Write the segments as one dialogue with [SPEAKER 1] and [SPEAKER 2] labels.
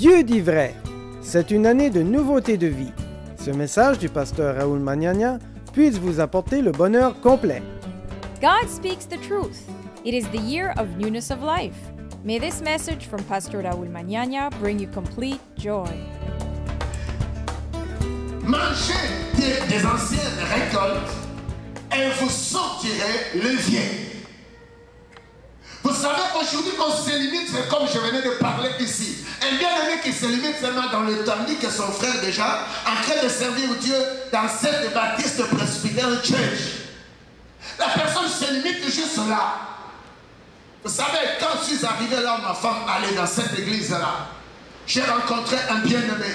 [SPEAKER 1] Dieu dit vrai. C'est une année de nouveauté de vie. Ce message du pasteur Raoul Magnagna puisse vous apporter le bonheur complet.
[SPEAKER 2] God speaks the truth. It is the year of newness of life. May this message from Pastor Raoul Magnagna bring you complete joy.
[SPEAKER 3] Mangez des anciennes récoltes et vous sortirez le vieil. Vous savez, aujourd'hui, on se limite, c'est comme je venais de parler ici. Un bien-aimé qui se limite seulement dans le temps, dit que son frère déjà en train de servir Dieu dans cette baptiste Presbyterian Church. La personne se limite juste là. Vous savez, quand je suis arrivé là, ma femme allait dans cette église-là, j'ai rencontré un bien-aimé.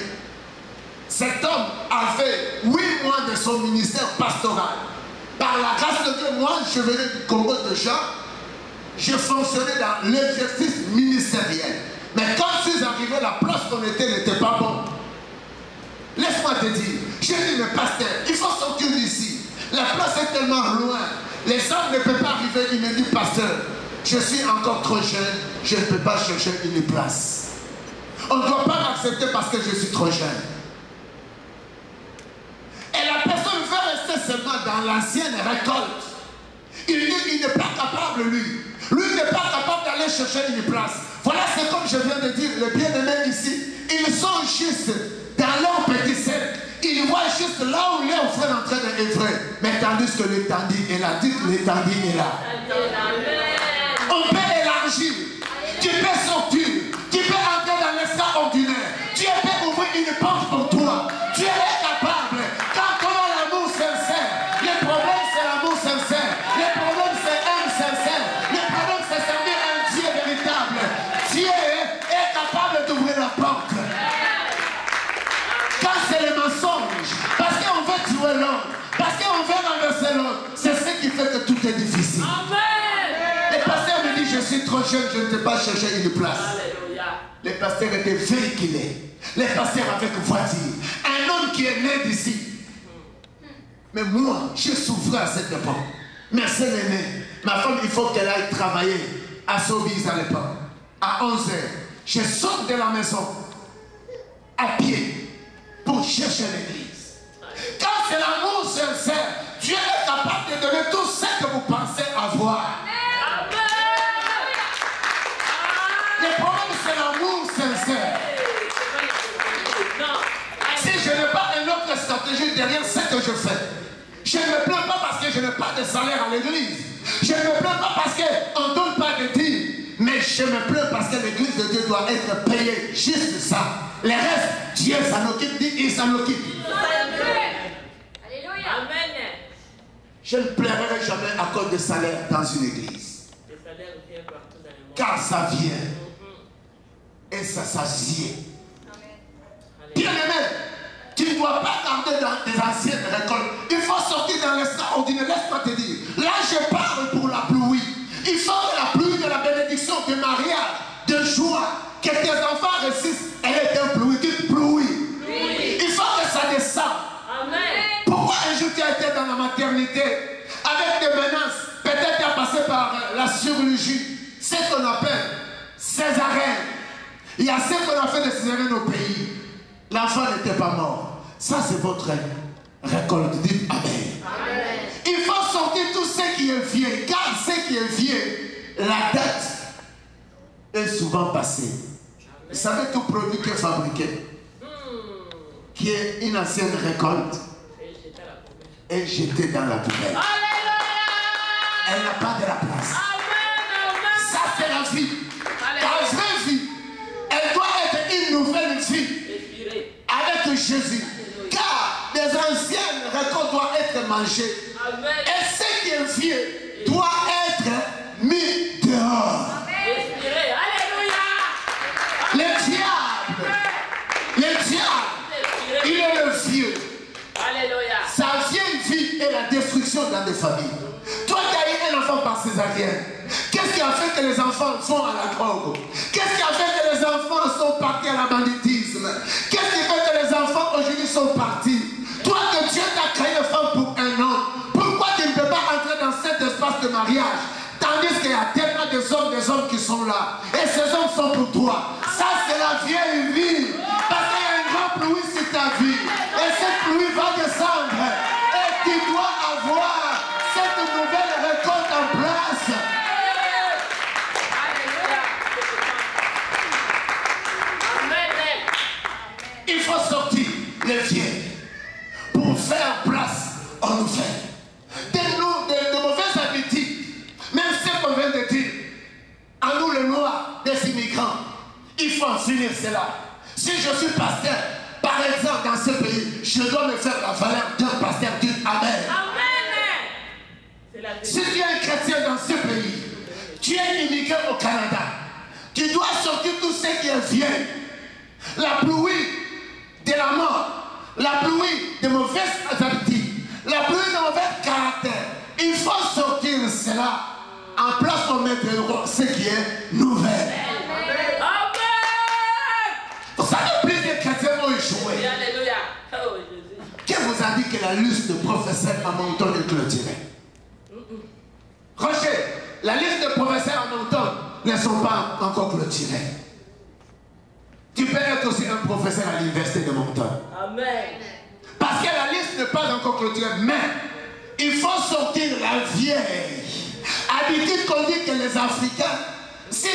[SPEAKER 3] Cet homme avait 8 mois de son ministère pastoral. Par la grâce de Dieu, moi, je venais du Congo déjà. Je fonctionnais dans l'exercice ministériel. Mais quand je suis arrivé, la place qu'on était n'était pas bonne. Laisse-moi te dire, j'ai dit, mais pasteur, il faut sortir d'ici. La place est tellement loin. Les hommes ne peuvent pas arriver. Il me dit, pasteur, je suis encore trop jeune, je ne peux pas chercher une place. On ne doit pas m'accepter parce que je suis trop jeune. Et la personne veut rester seulement dans l'ancienne récolte. Il dit qu'il n'est pas capable, lui. Lui n'est pas capable d'aller chercher une place. Voilà, c'est comme je viens de dire, les bien-aimés ici, ils sont juste dans leur petit cercle. Ils voient juste là où leur frère est en train d'œuvrer. Mais tandis que l'étendue est là, dites l'étendue est là. On peut élargir. Tu peux sortir. Tu peux entrer dans l'extraordinaire. Tu peux ouvrir une porte pour toi. Tu es capable. Quand on a l'amour sincère, le problème c'est l'amour sincère. Le problème c'est un sincère. Le problème c'est servir un Dieu véritable. Dieu est capable d'ouvrir la porte. Quand c'est le mensonge, parce qu'on veut tuer l'autre, parce qu'on veut renverser l'autre, c'est ce qui fait que tout est difficile. Le pasteur me dit, je suis trop jeune, je ne peux pas chercher une place. Les pasteurs étaient véhiculés. Les pasteurs avec voiture. Un homme qui est né d'ici. Mais moi, j'ai souffert à cette époque. Merci l'aîné. Ma femme, il faut qu'elle aille travailler à Soubise à l'époque. À 11h. Je sors de la maison à pied pour chercher l'église. Quand c'est l'amour sincère, Dieu est capable de donner tout ce que vous pensez avoir. Le problème, c'est l'amour sincère. Si je n'ai pas une autre stratégie derrière ce que je fais, je ne me plains pas parce que je n'ai pas de salaire à l'église. Je ne me plains pas parce qu'on ne donne pas de dîmes. Mais je me plains parce que l'église de Dieu doit être payée. Juste ça. Les restes, Dieu s'en occupe, dit il s'en occupe.
[SPEAKER 4] Alléluia. Amen.
[SPEAKER 3] Je ne plairai jamais à cause de salaire dans une église.
[SPEAKER 4] Le salaire vient partout dans le monde.
[SPEAKER 3] Car ça vient. Et ça s'assied. Bien-aimé, tu ne dois pas garder dans des anciennes récoltes. Il faut sortir dans l'extraordinaire. Laisse-moi te dire. Là, je parle pour la pluie. Il faut que la pluie de la bénédiction, de mariage, de joie, que tes enfants réussissent. Elle est un pluie. Dites pluie. Il faut que ça descende.
[SPEAKER 4] Amen.
[SPEAKER 3] Pourquoi un jour tu as été dans la maternité avec des menaces? Peut-être tu as passé par la chirurgie. Ce qu'on appelle césarienne. Il y a ce qu'on a fait de césarienne au pays. L'enfant n'était pas mort. Ça, c'est votre récolte. Dites Amen.
[SPEAKER 4] Amen.
[SPEAKER 3] Il faut sortir tout ce qui est vieux. Car ce qui est vieux, la date est souvent passée. Vous savez, tout produit qui est fabriqué, qui est une ancienne récolte, est jeté dans la poubelle. Elle n'a pas de la place. Ça, c'est la vie. La vraie vie, elle doit être une nouvelle vie avec Jésus. Car les anciennes récoltes doivent être mangées. Et ce qui est vieux doit être mis dehors. Le diable, il est le vieux. Sa vieille vie est la destruction dans des familles. Toi qui as eu un enfant par césarienne, qu'est-ce qui a fait que les enfants vont à la drogue? Qu'est-ce qui a fait que les enfants sont partis à la banditisme? Qu'est-ce qui fait que les enfants aujourd'hui sont partis? Toi que Dieu t'a créé une femme pour un homme, pourquoi tu ne peux pas entrer dans cet espace de mariage? Tandis qu'il y a tellement des hommes qui sont là. Et ces hommes sont pour toi. Ça, c'est la vieille vie. faire place, on nous fait. De mauvaises habitudes, même ce qu'on vient de dire, à nous les noirs, des immigrants, il faut en finir cela. Si je suis pasteur, par exemple dans ce pays, je dois me faire la valeur d'un pasteur, dites Amen.
[SPEAKER 4] Amen.
[SPEAKER 3] Si tu es un chrétien dans ce pays, tu es immigré au Canada, tu dois sortir tout ce qui est vieux. La pluie de la mort, la pluie de mauvaises habitudes, la pluie de mauvais caractère. Il faut sortir cela. En place, on mettra ce qui est nouvel.
[SPEAKER 4] Amen.
[SPEAKER 3] Vous savez, plusieurs chrétiens ont échoué.
[SPEAKER 4] Alléluia. Oh, Jésus.
[SPEAKER 3] Qui vous a dit que la liste de professeurs à Moncton est clôturée? Roger, la liste de professeurs à Moncton ne sont pas encore clôturées. Tu peux être aussi un professeur à l'université de Moncton.
[SPEAKER 4] Amen.
[SPEAKER 3] Parce que la liste n'est pas encore clôturée, mais il faut sortir la vieille habitude qu'on dit que les Africains, si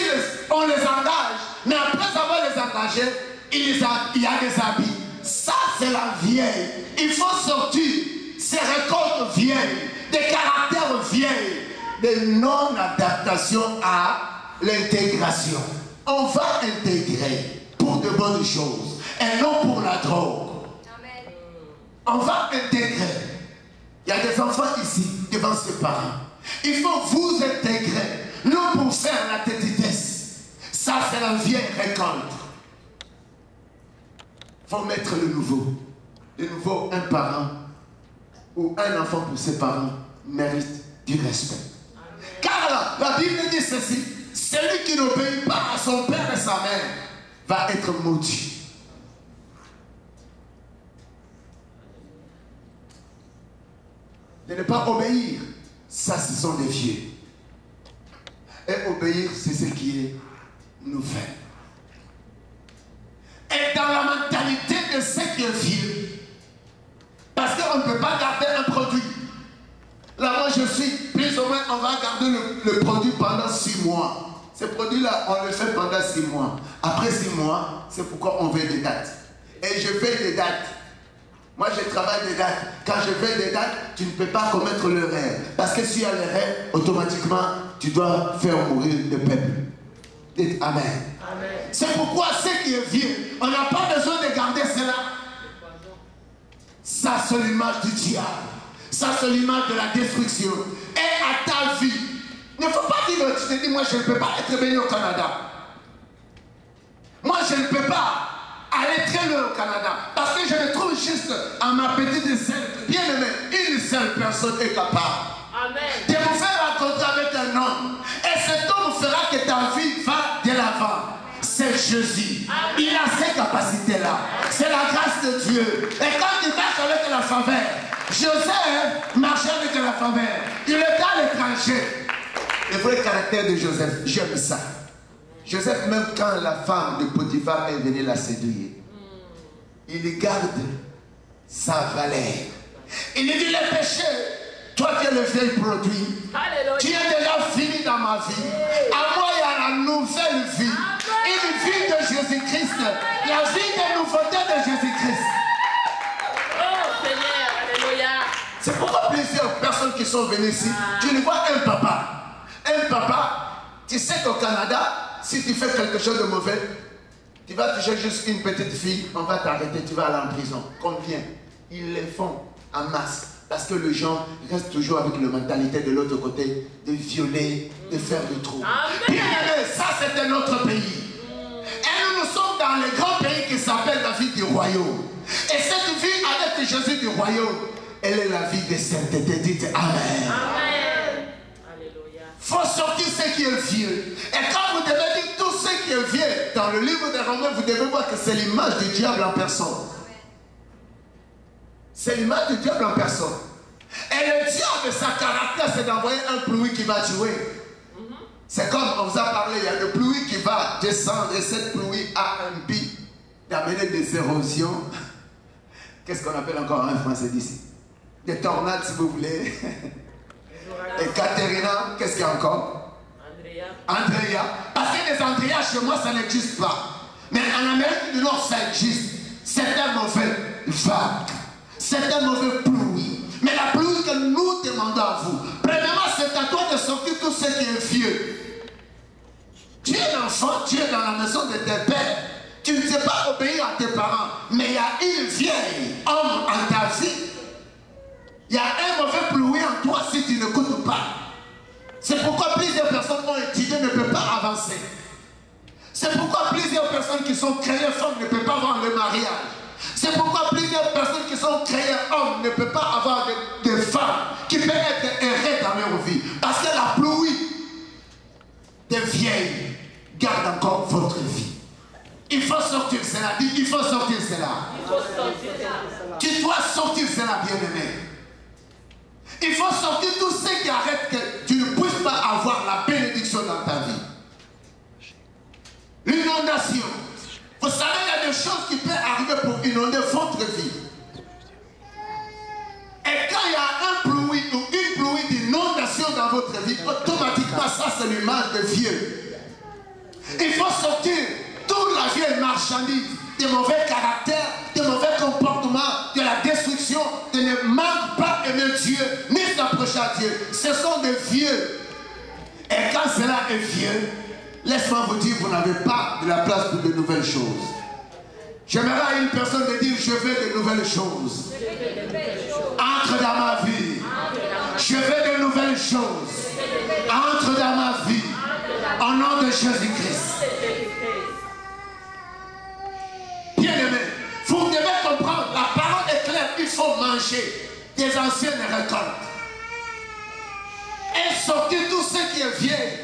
[SPEAKER 3] on les engage, mais après avoir les engagés, il y a des habits. Ça, c'est la vieille. Il faut sortir ces récoltes vieilles, des caractères vieilles, des non-adaptations à l'intégration. On va intégrer pour de bonnes choses et non pour la drogue. Amen. On va intégrer. Il y a des enfants ici devant ses parents. Il faut vous intégrer, non pour faire la tétitesse. Ça, c'est la vieille récolte. Il faut mettre le nouveau. De nouveau, un parent ou un enfant pour ses parents mérite du respect. Car la Bible dit ceci: celui qui n'obéit pas à son père et sa mère va être maudit. De ne pas obéir, ça, ce sont des vieux. Et obéir, c'est ce qui est nouvel. Et dans la mentalité de ce qui est vieux, parce qu'on ne peut pas garder un produit. Là, moi, je suis, plus ou moins, on va garder le produit pendant 6 mois. Ce produit-là, on le fait pendant 6 mois. Après 6 mois, c'est pourquoi on veut des dates. Et je fais des dates. Moi, je travaille des dates. Quand je fais des dates, tu ne peux pas commettre l'erreur. Parce que s'il y a l'erreur, automatiquement, tu dois faire mourir le peuple. Dites Amen. Amen. C'est pourquoi ce qui est vieux, on n'a pas besoin de garder cela. Ça, c'est l'image du diable. Ça, c'est l'image de la destruction. Et à ta vie, il ne faut pas dire, tu te dis, moi, je ne peux pas être béni au Canada. Moi, je ne peux pas aller très loin au Canada. Parce que je me trouve juste à ma petite sœur, bien aimée, une seule personne est capable. Amen. De vous faire rencontrer avec un homme. Et cet homme fera que ta vie va de l'avant. C'est Jésus. Amen. Il a ces capacités-là. C'est la grâce de Dieu. Et quand il marche avec la faveur, Joseph marchait avec la faveur. Il était à l'étranger. Le vrai caractère de Joseph, j'aime ça. Joseph, même quand la femme de Potiphar est venue la séduire, il garde sa valeur. Il lui dit, le péché, toi qui es le vieil produit, Alléluia. Tu es déjà fini dans ma vie. À moi, il y a la nouvelle vie. Une vie de Jésus-Christ. La vie de nouveauté de Jésus-Christ.
[SPEAKER 4] Oh Seigneur, Alléluia.
[SPEAKER 3] C'est pourquoi plusieurs personnes qui sont venues ici, tu ne vois un papa. Un papa, tu sais qu'au Canada, si tu fais quelque chose de mauvais, tu vas toucher juste une petite fille, on va t'arrêter, tu vas aller en prison. Combien? Ils le font en masse. Parce que les gens restent toujours avec la mentalité de l'autre côté, de violer, de faire du trou. Bien aimé, ça c'est un autre pays. Et nous sommes dans le grand pays qui s'appelle la vie du royaume. Et cette vie avec Jésus du royaume, elle est la vie de sainteté. Dites Amen.
[SPEAKER 4] Amen. Alléluia.
[SPEAKER 3] Il faut sortir ce qui est vieux. Et quand vous devez dire tout ce qui est vieux, dans le livre des Romains, vous devez voir que c'est l'image du diable en personne. C'est l'image du diable en personne. Et le diable, sa caractère, c'est d'envoyer un pluie qui va jouer. C'est comme on vous a parlé, il y a le pluie qui va descendre et cette pluie a un but d'amener des érosions. Qu'est-ce qu'on appelle encore en français d'ici? Des tornades si vous voulez. Et Katerina, qu'est-ce qu'il y a encore? Andrea. Parce que les Andrea chez moi ça n'existe pas. Mais en Amérique du Nord ça existe. C'est un mauvais vague. c'est un mauvais pluie. Mais la pluie que nous demandons à vous, premièrement, c'est à toi de sortir tout ce qui est vieux. Tu es l'enfant, tu es dans la maison de tes pères. Tu ne sais pas obéir à tes parents. Mais il y a une vieille homme en ta vie. Il y a un mauvais pluie en toi si tu n'écoutes pas. C'est pourquoi plusieurs personnes ont étudié ne peuvent pas avancer. C'est pourquoi plusieurs personnes qui sont créées femmes ne peuvent pas avoir le mariage. C'est pourquoi plusieurs personnes qui sont créées hommes ne peuvent pas avoir des femmes qui peuvent être errées dans leur vie. Parce que la pluie des vieilles garde encore votre vie. Il faut sortir cela. Dis, il faut sortir cela. Tu dois sortir cela, bien-aimé. Il faut sortir tout ce qui arrête que tu ne puisses pas avoir la bénédiction dans ta vie. L'inondation. Vous savez, il y a des choses qui peuvent arriver pour inonder votre vie. Et quand il y a un pluie ou une pluie d'inondation dans votre vie, automatiquement, ça c'est l'image de vieux. Il faut sortir toute la vieille marchandise, des mauvais caractères, des mauvais comportements, de la destruction, de ne manque pas aimer Dieu, ni s'approcher à Dieu. Ce sont des vieux. Et quand cela est vieux, laisse-moi vous dire, vous n'avez pas de la place pour de nouvelles choses. J'aimerais à une personne de dire, je veux de nouvelles choses. Entre dans ma vie. Je veux de nouvelles choses. Entre dans ma vie. Au nom de Jésus-Christ. Bien-aimé, vous devez comprendre, la parole est claire, il faut manger des anciennes récoltes. Et sortir tout ce qui est vieil.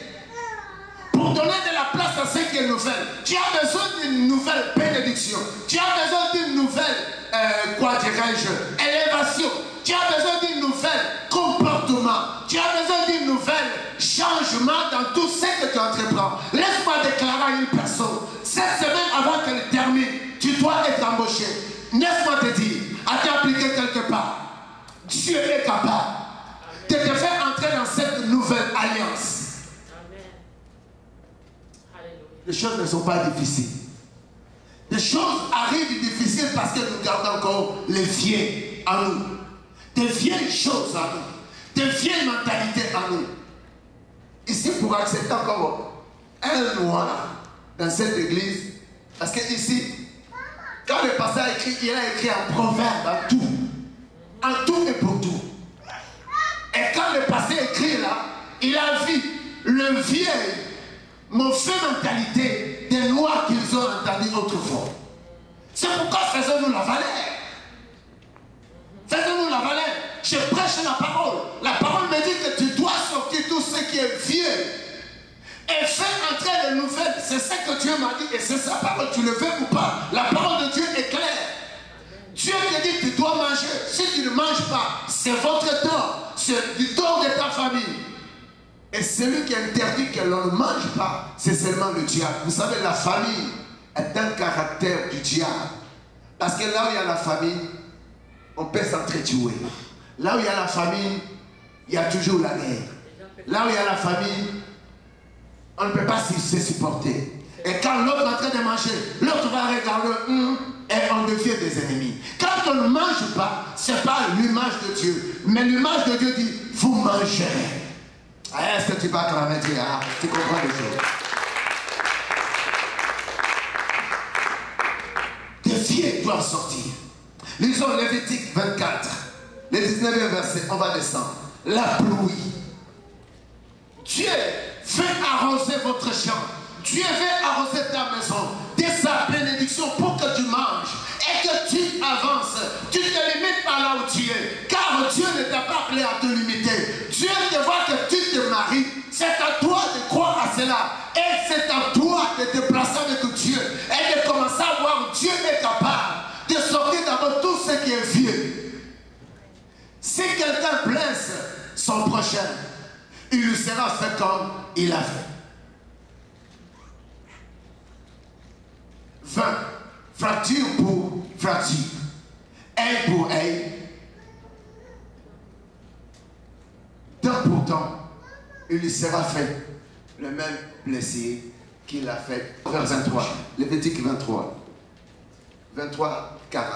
[SPEAKER 3] Pour donner de la place à ce qui est nouvelle. Tu as besoin d'une nouvelle bénédiction. Tu as besoin d'une nouvelle, quoi dirais-je, élévation. Tu as besoin d'une nouvelle comportement. Tu as besoin d'une nouvelle changement dans tout ce que tu entreprends. Laisse-moi déclarer à une personne, cette semaine avant qu'elle termine, tu dois être embauché. Laisse-moi te dire, à t'appliquer quelque part, Dieu est capable de te faire entrer dans cette nouvelle alliance. Les choses ne sont pas difficiles. Les choses arrivent difficiles parce que nous gardons encore les vieilles en nous. Des vieilles choses en nous. Des vieilles mentalités en nous. Ici, pour accepter encore un noir dans cette église, parce que ici, quand le pasteur a écrit, il a écrit en proverbe, en tout. En tout et pour tout. Et quand le pasteur écrit là, il a vu le vieil mauvaise mentalité des noirs qu'ils ont entendu autrefois. C'est pourquoi faisons-nous la valeur. Faisons-nous la valeur. Je prêche la parole. La parole me dit que tu dois sortir tout ce qui est vieux et faire entrer les nouvelles. C'est ce que Dieu m'a dit et c'est sa parole. Tu le veux ou pas. La parole de Dieu est claire. Dieu te dit que tu dois manger. Si tu ne manges pas, c'est votre tort. C'est du tort de ta famille. Et celui qui interdit que l'on ne mange pas, c'est seulement le diable. Vous savez, la famille est un caractère du diable. Parce que là où il y a la famille, on peut s'entretuer. Là où il y a la famille, il y a toujours la guerre. Là où il y a la famille, on ne peut pas se supporter. Et quand l'autre est en train de manger, l'autre va regarder et on devient des ennemis. Quand on ne mange pas, ce n'est pas l'image de Dieu. Mais l'image de Dieu dit, vous mangerez. Est-ce que tu vas acclamer Dieu? Tu comprends les choses? Des vieux doivent sortir. Lisons Lévitique 24, le 19e verset, on va descendre. La pluie. Dieu veut arroser votre champ. Dieu veut arroser ta maison de sa bénédiction pour que tu manges et que tu avances. Tu ne te limites pas là où tu es, car Dieu ne t'a pas appelé à te limiter. Dieu te voit que tu te maries. C'est à toi de croire à cela. Et c'est à toi de te placer avec Dieu et de commencer à voir Dieu est capable de sortir d'abord tout ce qui est vieux. Si quelqu'un blesse son prochain, il lui sera fait comme il a fait. 20. Fracture pour fracture. Œil pour œil. Dent pour dent. Il lui sera fait le même blessure qu'il a fait. Vers 23. Lévitique 23. 23, 40.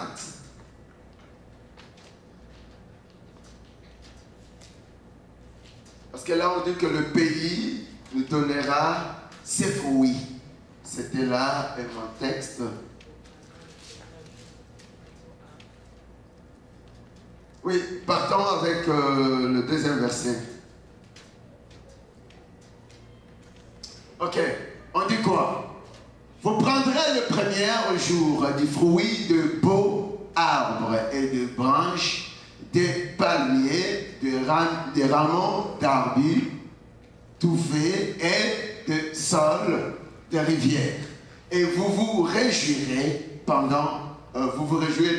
[SPEAKER 3] Parce que là, on dit que le pays nous donnera ses fruits. C'était là mon texte. Oui, partons avec le deuxième verset. Ok, on dit quoi? Vous prendrez le premier jour du fruit de beaux arbres et de branches, des palmiers, des rameaux d'arbus, touffés et de sols de rivières. Et vous vous réjouirez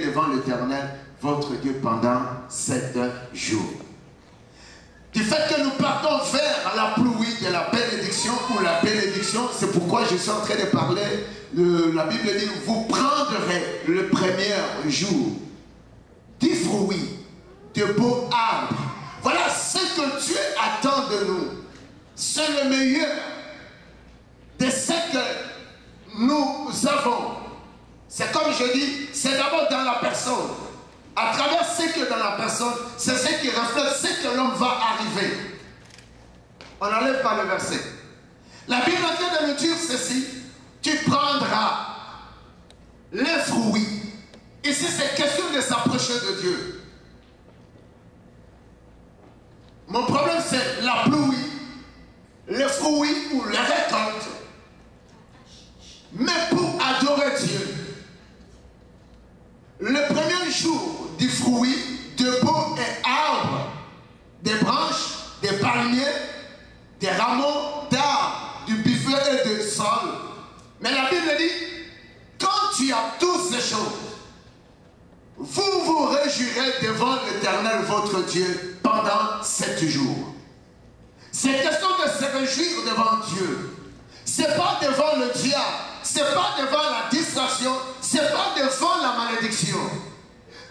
[SPEAKER 3] devant l'Éternel, votre Dieu, pendant 7 jours. Du fait que nous partons vers la pluie de la bénédiction ou la bénédiction, c'est pourquoi je suis en train de parler, la Bible dit, vous prendrez le premier jour du fruit de beaux arbres. Voilà ce que Dieu attend de nous. C'est le meilleur de ce que nous avons. C'est comme je dis, c'est d'abord dans la personne. À travers ce qui est dans la personne, c'est ce qui reflète ce que l'homme va arriver. On n'enlève pas le verset. La Bible est en train de nous dire ceci. Tu prendras les fruits. Ici, c'est question de s'approcher de Dieu. Mon problème, c'est la pluie, les fruits ou les récoltes. Mais pour adorer Dieu, le premier jour du fruit, de beaux arbres, des branches, des palmiers, des rameaux d'arbres, du buffet et du sol. Mais la Bible dit, quand tu as toutes ces choses, vous vous réjouirez devant l'Éternel votre Dieu pendant 7 jours. C'est question de se réjouir devant Dieu. C'est pas devant le diable, c'est pas devant la distraction, c'est pas devant la malédiction.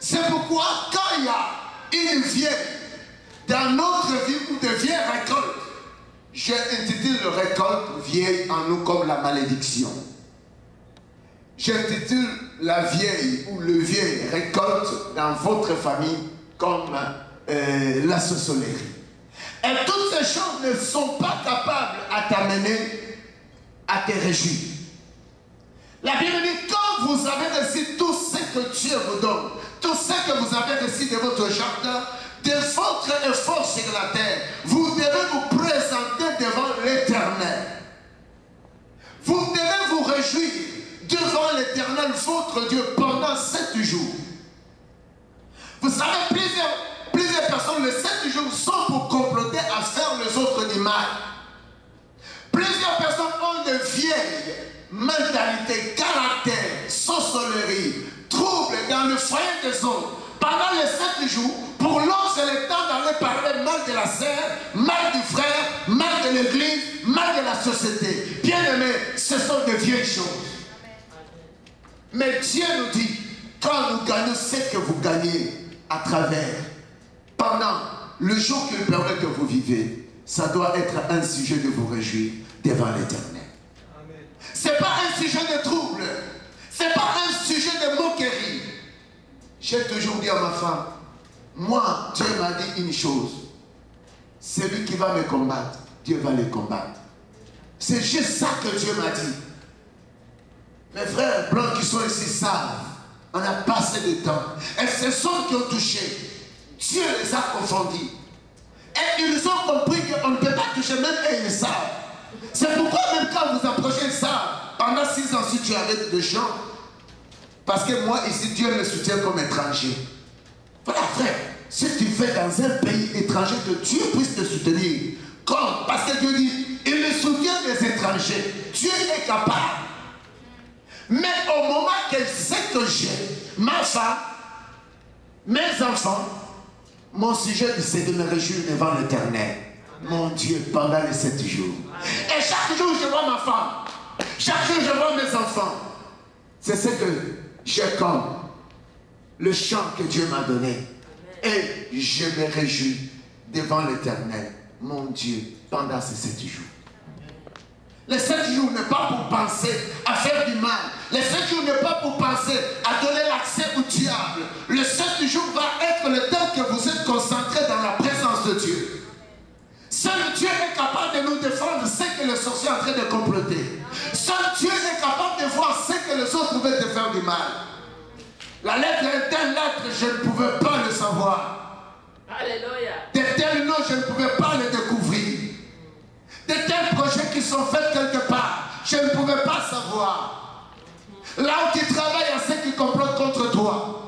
[SPEAKER 3] C'est pourquoi quand il y a une vieille dans notre vie ou de vieilles récoltes, j'ai intitulé le récolte vieille en nous comme la malédiction. J'intitule la vieille ou le vieil récolte dans votre famille comme la sorcellerie. Et toutes ces choses ne sont pas capables à t'amener à te réjouir. La Bible dit, quand vous avez reçu tout ce que Dieu vous donne, tout ce que vous avez reçu de votre jardin, de votre effort sur la terre, vous devez vous présenter devant l'Éternel. Vous devez vous réjouir devant l'Éternel, votre Dieu, pendant 7 jours. Vous savez, plusieurs personnes, les 7 jours sont pour comploter à faire les autres du mal. Plusieurs personnes ont de vieilles mentalités, caractères, sorcellerie, troubles dans le foyer des hommes. Pendant les 7 jours, pour l'homme, c'est le temps d'aller parler mal de la sœur, mal du frère, mal de l'église, mal de la société. Bien aimé, ce sont de vieilles choses. Mais Dieu nous dit, quand nous gagnons ce que vous gagnez à travers, pendant le jour qu'il permet que vous vivez, ça doit être un sujet de vous réjouir devant l'Éternel. Ce n'est pas un sujet de trouble, ce n'est pas un sujet de moquerie. J'ai toujours dit à ma femme, moi, Dieu m'a dit une chose, celui qui va me combattre, Dieu va le combattre. C'est juste ça que Dieu m'a dit. Mes frères blancs qui sont ici savent, on a passé de temps. Et ce sont qui ont touché. Dieu les a confondus. Et ils ont compris qu'on ne peut pas toucher, même eux ils savent. C'est pourquoi même quand vous approchez ça, pendant 6 ans, si tu es avec des gens, parce que moi ici, Dieu me soutient comme étranger. Voilà frère, si tu fais dans un pays étranger, que Dieu puisse te soutenir. Comme, parce que Dieu dit, il me soutient des étrangers. Dieu est capable. Mais au moment qu'elle sait que j'ai ma femme, mes enfants, mon sujet c'est de me réjouir devant l'Éternel, mon Dieu, pendant les 7 jours. Et chaque jour je vois ma femme, chaque jour je vois mes enfants. C'est ce que j'ai comme le chant que Dieu m'a donné. Et je me réjouis devant l'Éternel, mon Dieu, pendant ces 7 jours. Les 7 jours n'est pas pour penser à faire du mal. Les 7 jours n'est pas pour penser à donner l'accès au diable. Le 7 jours va être le temps que vous êtes concentré dans la présence de Dieu. Seulement capable de nous défendre ce que le sorcier est en train de comploter. Seul Dieu est capable de voir ce que les autres pouvaient te faire du mal. La lettre est telle lettre, je ne pouvais pas le savoir.
[SPEAKER 4] Alléluia.
[SPEAKER 3] De tels noms, je ne pouvais pas les découvrir. De tels projets qui sont faits quelque part, je ne pouvais pas savoir. Là où tu travailles, il y a ceux qui complotent contre toi.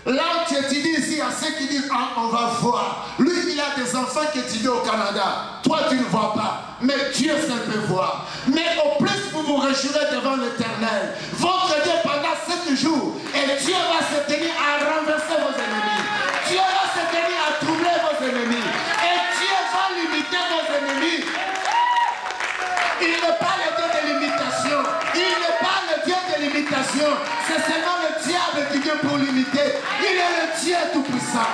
[SPEAKER 3] Là où tu étudies ici, il y a ceux qui disent ah, on va voir. Lui, il a des enfants qui étudient au Canada. Toi, tu ne vois pas. Mais Dieu seul peut voir. Mais au plus, vous vous réjouirez devant l'Éternel. Votre Dieu pendant 7 jours. Et Dieu va se tenir à renverser vos ennemis. Dieu va se tenir à troubler vos ennemis. Et Dieu va limiter vos ennemis. Il n'est pas le Dieu de l'imitation. Il n'est pas le Dieu de l'imitation. C'est seulement le diable qui vient pour l'imiter. Il est le Dieu tout-puissant.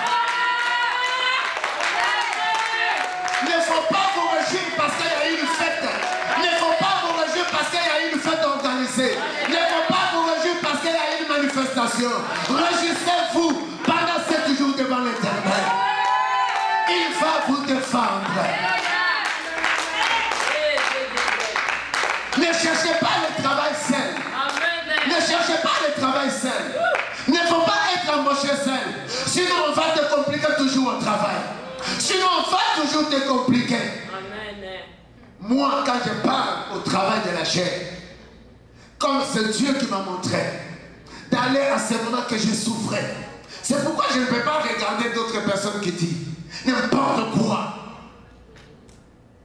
[SPEAKER 3] Il ne faut pas vous réjouir parce qu'il y a une fête. Il ne faut pas vous réjouir parce qu'il y a une fête organisée. Il ne faut pas vous réjouir parce qu'il y a une manifestation. Réjouissez-vous pendant 7 jours devant l'Éternel. Il va vous défendre. Ne cherchez pas le travail seul. Ne cherchez pas le travail seul. Ne faut pas être embauché seul. Sinon on va te compliquer toujours au travail. Sinon on va toujours te compliquer.
[SPEAKER 4] Amen.
[SPEAKER 3] Moi quand je parle au travail de la chair, comme c'est Dieu qui m'a montré, d'aller à ce moment que je souffrais. C'est pourquoi je ne peux pas regarder d'autres personnes qui disent n'importe quoi.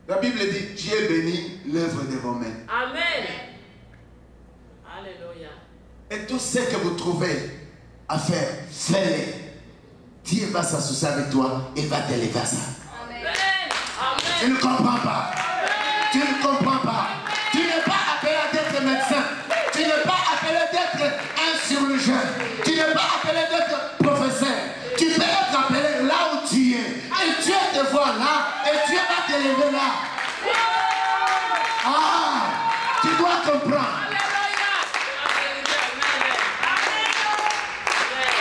[SPEAKER 3] La Bible dit, Dieu bénit l'œuvre de vos mains.
[SPEAKER 4] Amen. Alléluia.
[SPEAKER 3] Et tout ce que vous trouvez à faire, faites-le. Dieu va s'associer avec toi, il va t'élever à ça.
[SPEAKER 4] Amen.
[SPEAKER 3] Tu ne comprends pas. Tu ne comprends pas. Tu n'es pas appelé à être médecin. Tu n'es pas appelé d'être un chirurgien. Tu n'es pas appelé d'être professeur. Tu peux être appelé là où tu es. Et Dieu te voit là. Et Dieu va t'élever là. Ah, tu dois comprendre.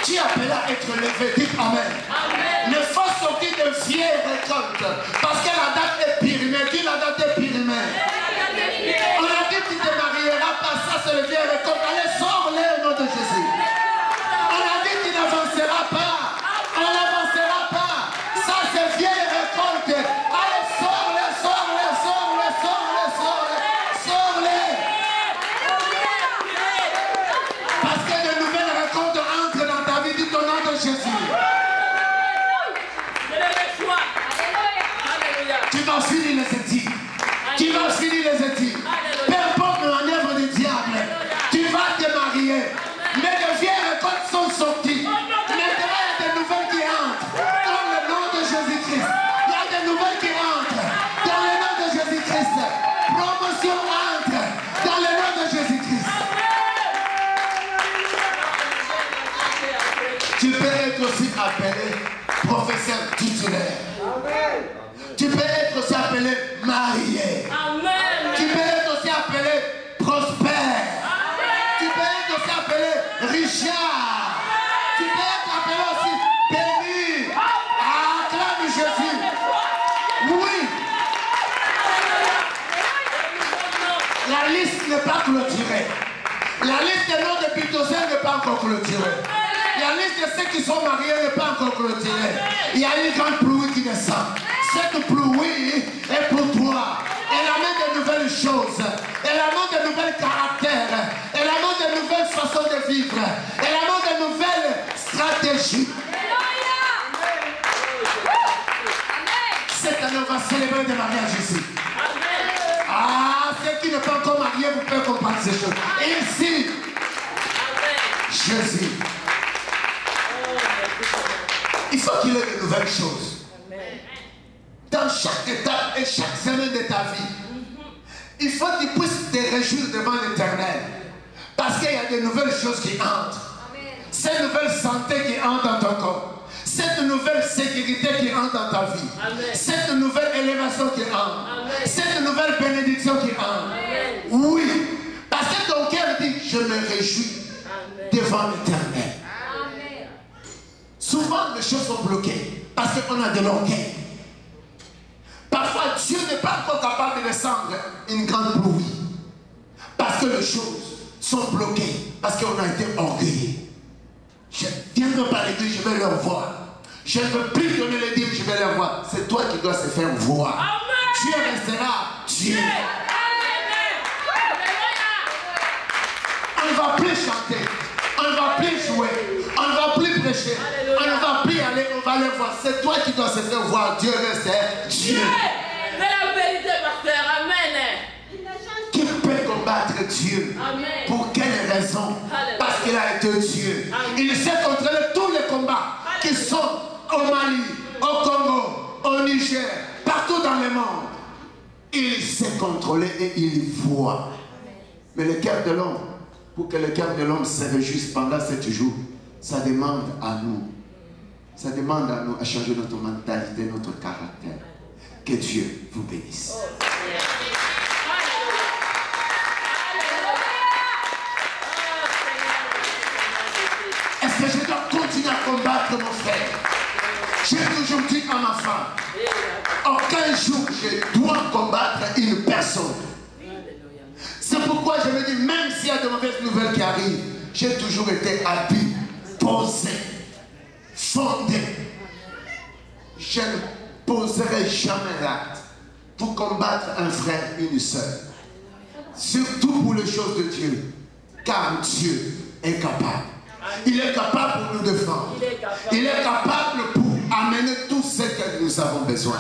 [SPEAKER 3] Tu es appelé à être levé. Dites Amen. Ne faut sortir de vieilles récoltes. Parce que la date est périmée. Dis la date est périmée. On a dit que tu ne te marieras pas. Ça c'est le vieille récolte. Allez, sors-les au nom de Jésus. On a dit que tu n'avanceras pas. On n'avancera pas. Ça c'est vieille récolte. Allez, sors-les, sors-les, sors-les, sors-les, sors-les, sors-les. Parce que de nouvelles récoltes entrent dans ta vie. Dis ton nom de Jésus. Tu vas finir les études. Tu vas finir les études. Peu importe la manœuvre du diable. Tu vas te marier. Mais de vieilles récoltes sont sorties. Maintenant, il y a des nouvelles qui entrent. Dans le nom de Jésus-Christ. Il y a des nouvelles qui entrent. Dans le nom de Jésus-Christ. Promotion entre. Dans le nom de Jésus-Christ. Tu peux être aussi appelé professeur titulaire. Tu peux être aussi appelé marié.
[SPEAKER 4] Amen.
[SPEAKER 3] Tu peux être aussi appelé prospère. Tu peux être aussi appelé Richard. Tu peux être appelé aussi béni. Acclame Jésus. Oui. La liste n'est pas clôturée. La liste des noms de Pitocène n'est pas encore clôturée. La liste de ceux qui sont mariés n'est pas encore clôturée. Il y a une grande pluie qui descend. Cette pluie est pour toi. Elle amène de nouvelles choses. Elle amène de nouvelles caractères. Elle amène de nouvelles façons de vivre. Elle amène de nouvelles stratégies. Cette année, on va célébrer des mariages ici. Ah, ceux qui ne sont pas encore mariés, vous pouvez comprendre ces choses. Et ici, Jésus. Il faut qu'il y ait de nouvelles choses. Dans chaque étape et chaque semaine de ta vie, il faut que tu puisses te réjouir devant l'Éternel. Parce qu'il y a de nouvelles choses qui entrent. Cette nouvelle santé qui entre dans ton corps. Cette nouvelle sécurité qui entre dans ta vie. Cette nouvelle élévation qui entre. Cette nouvelle bénédiction qui entre. Oui. Parce que ton cœur dit, je me réjouis devant l'Éternel. Souvent, les choses sont bloquées parce qu'on a de l'orgueil. Parfois, Parfois, Dieu n'est pas encore capable de descendre une grande pluie. Parce que les choses sont bloquées. Parce qu'on a été orgueillés. Je ne viendrai pas à l'église, je vais leur voir. Je ne veux plus donner les dîmes, je vais leur voir. C'est toi qui dois se faire voir.
[SPEAKER 4] Amen.
[SPEAKER 3] Dieu restera Dieu. On ne va plus chanter. On ne va plus jouer. On ne va plus prêcher.
[SPEAKER 4] Alléluia.
[SPEAKER 3] On ne va plus aller, on va les voir. C'est toi qui dois se faire voir. Dieu reste Dieu.
[SPEAKER 4] C'est la vérité, pasteur. Amen.
[SPEAKER 3] Qui peut combattre Dieu?
[SPEAKER 4] Amen.
[SPEAKER 3] Pour quelle raison?
[SPEAKER 4] Alléluia.
[SPEAKER 3] Parce qu'il a été Dieu.
[SPEAKER 4] Amen.
[SPEAKER 3] Il sait contrôler tous les combats qui sont au Mali, au Congo, au Niger, partout dans le monde. Il sait contrôler et il voit. Mais le cœur de l'homme, pour que le cœur de l'homme se réjouisse pendant 7 jours, ça demande à nous. Ça demande à nous à changer notre mentalité, notre caractère. Que Dieu vous bénisse. Est-ce que je dois continuer à combattre mon frère? J'ai toujours dit à ma femme, aucun jour je dois combattre une personne. C'est pourquoi je me dis, même s'il y a de mauvaises nouvelles qui arrivent, j'ai toujours été habile, posé, fondé. Je ne poserai jamais l'acte pour combattre un frère, une sœur. Surtout pour les choses de Dieu. Car Dieu est capable. Il est capable pour nous défendre. Il est capable pour amener tout ce que nous avons besoin.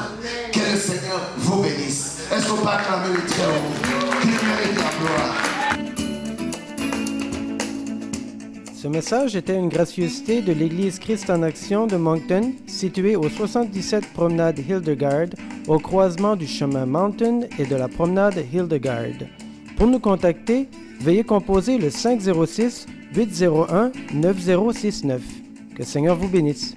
[SPEAKER 3] Que le Seigneur vous bénisse. Est-ce qu'on peut acclamer le très haut? Qu'il mérite la gloire.
[SPEAKER 1] Ce message était une gracieuseté de l'Église Christ en Action de Moncton, située au 77 promenade Hildegard, au croisement du chemin Mountain et de la promenade Hildegard. Pour nous contacter, veuillez composer le 506 801 9069. Que le Seigneur vous bénisse.